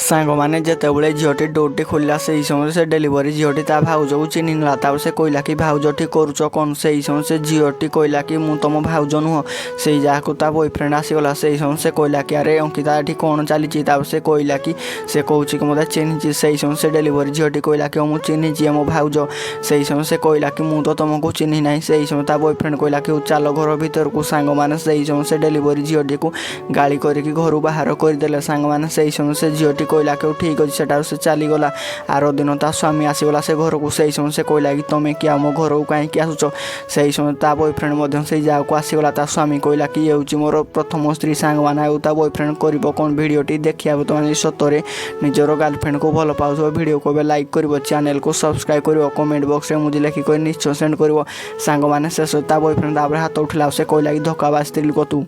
सांगमाने जितेबले झीटी Dougherty खोलिला से समय से डेलीवरी झीटी ता भाउज को चिन्ह नाला से कहला कि भाउजटी करुच कौन से समय से झीटी कहला कि मु तुम भाउज नुह से जहाँ ता बॉयफ्रेंड आसीगला से समय से कहला कि अरे अंकिता ये कौन चली से कहला कि से कहूँ कि मतलब चिन्ह से समय से डेलीवरी झीटी कहला कि मुझे चिन्ही मो भाउज से समय से कहला कि मु तो तुमको चिन्ही ना से समय ता बॉयफ्रेंड कहला कि चल घर भीतर को सांग मैंने से समय से डेलीवरी झीटी को गाड़ी करके घर बाहर करदे सांग मैंने से समय से झीटी कहला कि ठीक अच्छे सेटार से चलीगला आर दिन ता स्वामी आसीगला से घर को से समय से कहला कि तुम क्या मो घर को कहीं आसुच से समय ता बॉयफ्रेंड से जहाँ को आसीगला ता स्वामी कहला कि ये हूँ मोर प्रथम स्त्री सांग मैंने ता बॉयफ्रेंड कर कौन भिडटी देखा तुम सतरे निजर गर्लफ्रेंड को भल पाओ भिडियो को लाइक कर चैनल को सब्सक्राइब कर कमेंट बॉक्स में मुझे लिखिक निश्चय सेंड कर सांग मैंने शेष ता बॉयफ्रेंड हाथ उठला से कहला कि धक्का बाज स्त्री को तू